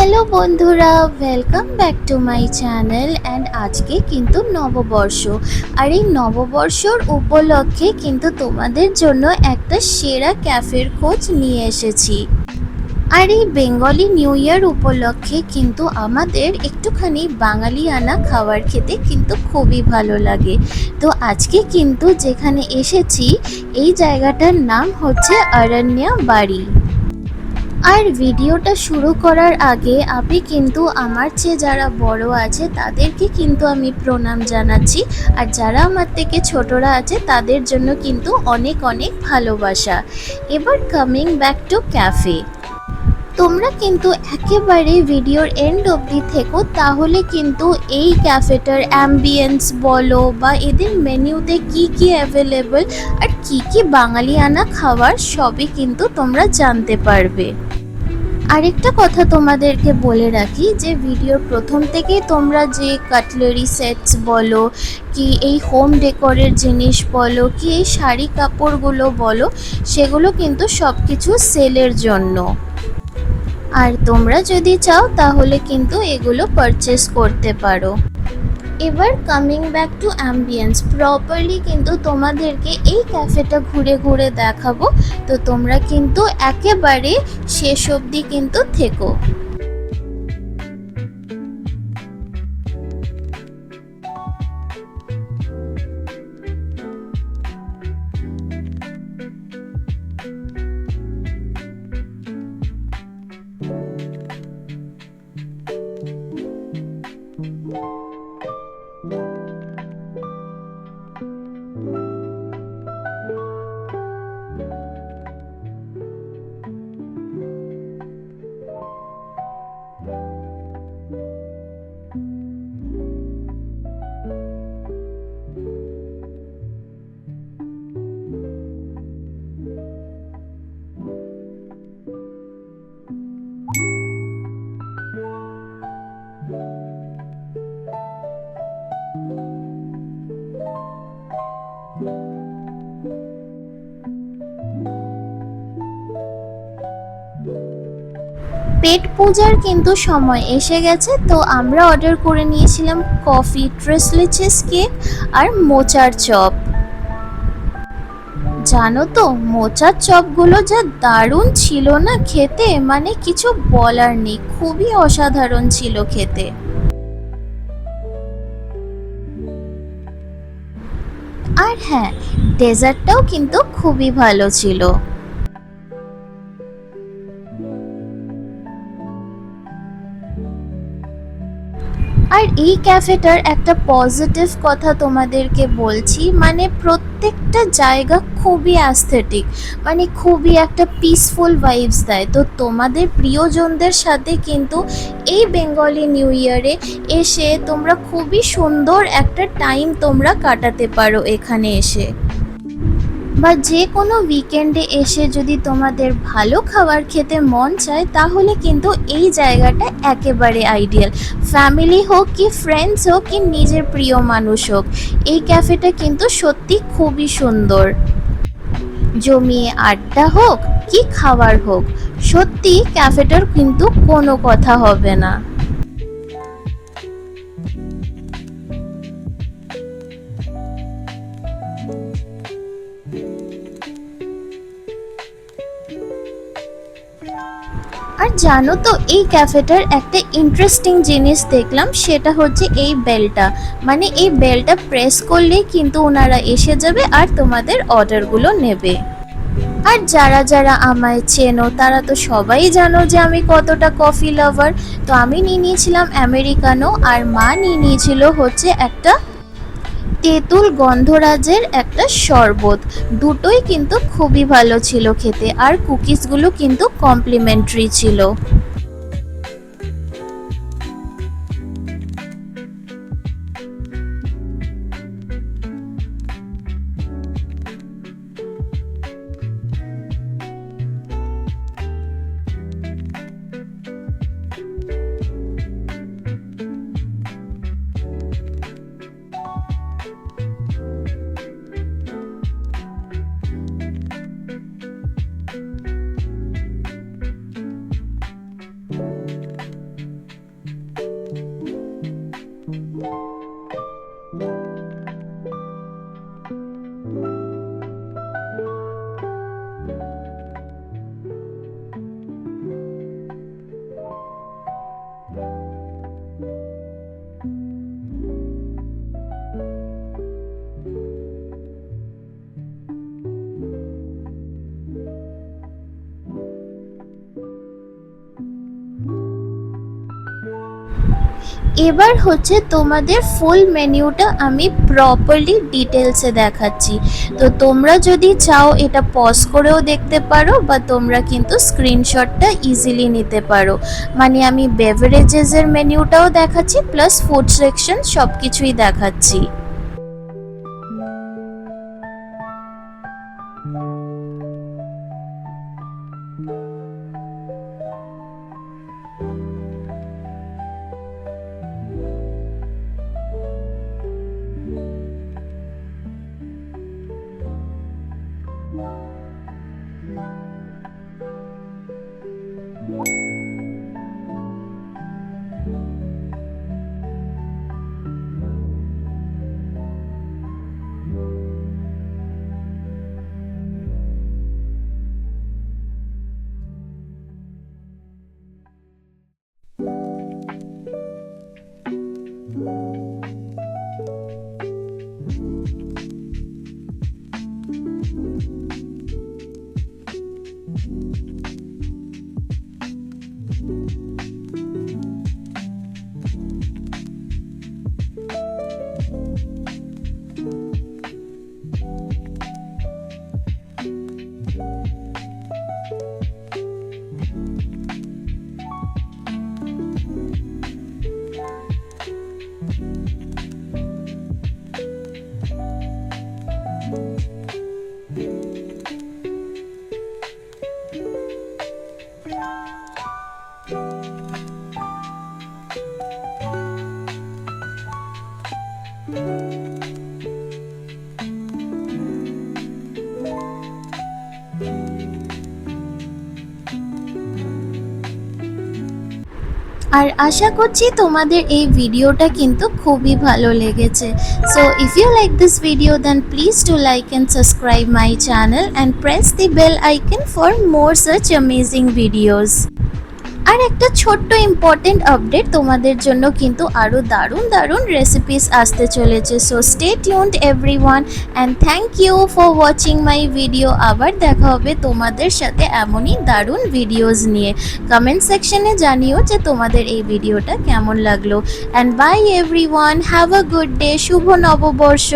Hello বন্ধুরা, welcome back to my channel. And আজকে কিন্তু নববর্ষ, আর এই নববর্ষর উপলক্ষে কিন্তু তোমাদের জন্য একটা সেরা ক্যাফের খোঁজ নিয়ে এসেছি। আর এই বেঙ্গলি নিউ ইয়ার উপলক্ষে কিন্তু আমাদের একটুখানি বাঙালিয়ানা খাবার খেতে কিন্তু খুবই ভালো লাগে। তো আজকে কিন্তু যেখানে এসেছি, এই জায়গাটার নাম হচ্ছে অরণ্যা বাড়ি। আর ভিডিওটা শুরু করার আগে আমি কিন্তু আমার চেয়ে যারা বড় আছে তাদেরকে কিন্তু আমি প্রণাম জানাচ্ছি, আর যারা আমার থেকে ছোটরা আছে তাদের জন্য কিন্তু অনেক অনেক ভালোবাসা। এবার কামিং ব্যাক টু ক্যাফে, তোমরা কিন্তু একেবারে ভিডিওর এন্ড অবধি থেকো, তাহলে কিন্তু এই ক্যাফেটার অ্যাম্বিয়েন্স বলো বা এদের মেনুতে কি কি অ্যাভেলেবল আর কি কি বাঙালিয়ানা খাবার সবই কিন্তু তোমরা জানতে পারবে। আরেকটা কথা তোমাদেরকে বলে রাখি যে ভিডিওর প্রথম থেকেই তোমরা যে কাটলারি সেটস বলো কি এই হোম ডেকোরের জিনিস বলো কি এই শাড়ি কাপড়গুলো বলো, সেগুলো কিন্তু সব কিছু সেলের জন্য। আর তোমরা যদি চাও তাহলে কিন্তু এগুলো পারচেস করতে পারো। এবার coming back to ambience, properly কিন্তু তোমাদেরকে এই ক্যাফেটা ঘুরে ঘুরে দেখাবো। তো তোমরা কিন্তু একেবারে শেষ অবধি কিন্তু থেকো। পেট পূজার কিন্তু সময় এসে গেছে, তো আমরা অর্ডার করে নিয়েছিলাম কফি, ট্রেসলিচেস কেক আর মোচার চপ। জানো তো মোচার চপগুলো যা দারুণ ছিল না খেতে, মানে কিছু বলার নেই, খুবই অসাধারণ ছিল খেতে। আর হ্যাঁ, ডেজার্টটাও কিন্তু খুবই ভালো ছিল। আর এই ক্যাফেটার একটা পজিটিভ কথা তোমাদেরকে বলছি, মানে প্রত্যেকটা জায়গা খুবই অ্যাস্থেটিক, মানে খুবই একটা পিসফুল ভাইবস দেয়। তো তোমাদের প্রিয়জনদের সাথে কিন্তু এই বেঙ্গলি নিউ ইয়ারে এসে তোমরা খুবই সুন্দর একটা টাইম তোমরা কাটাতে পারো এখানে এসে। বা যে কোনো উইকেন্ডে এসে যদি তোমাদের ভালো খাবার খেতে মন চায় তাহলে কিন্তু এই জায়গাটা একেবারে আইডিয়াল। ফ্যামিলি হোক কি ফ্রেন্ডস হোক কি নিজের প্রিয় মানুষ হোক, এই ক্যাফেটা কিন্তু সত্যি খুবই সুন্দর। জমিয়ে আড্ডা হোক কি খাবার হোক, সত্যি ক্যাফেটার কিন্তু কোনো কথা হবে না। আর জানো তো এই ক্যাফেটার একটা ইন্টারেস্টিং জিনিস দেখলাম, সেটা হচ্ছে এই বেলটা, মানে এই বেলটা প্রেস করলেই কিন্তু ওনারা এসে যাবে আর তোমাদের অর্ডারগুলো নেবে। আর যারা যারা আমায় চেনো তারা তো সবাই জানো যে আমি কতটা কফি লাভার। তো আমি নিয়ে নিয়েছিলাম আমেরিকানো, আর মা নিয়ে নিয়েছিল হচ্ছে একটা তেঁতুল গন্ধরাজের একটা শরবত। দুটোই কিন্তু খুবই ভালো ছিল খেতে, আর কুকিজগুলো কিন্তু কমপ্লিমেন্টারি ছিল। এবার হচ্ছে তোমাদের ফুল মেনুটা আমি প্রপারলি ডিটেলসে দেখাচ্ছি। তো তোমরা যদি চাও এটা পজ করেও দেখতে পারো, বা তোমরা কিন্তু স্ক্রিনশটটা ইজিলি নিতে পারো। মানে আমি বেভারেজেসের মেনুটাও দেখাচ্ছি, প্লাস ফুড সেকশন সব কিছুই দেখাচ্ছি। আর আশা করছি তোমাদের এই ভিডিওটা কিন্তু খুবই ভালো লেগেছে। So if you like this video then please do like and subscribe my channel and press the bell icon for more such amazing videos. আর একটা ছোট্ট ইম্পর্টেন্ট আপডেট, তোমাদের জন্য কিন্তু আরও দারুণ দারুণ রেসিপিস আসতে চলেছে। So stay tuned everyone and thank you for watching my video. আবার দেখা হবে তোমাদের সাথে এমনই দারুণ ভিডিওস নিয়ে। কমেন্ট সেকশনে জানিও যে তোমাদের এই ভিডিওটা কেমন লাগলো। And bye everyone, have a good day, শুভ নববর্ষ।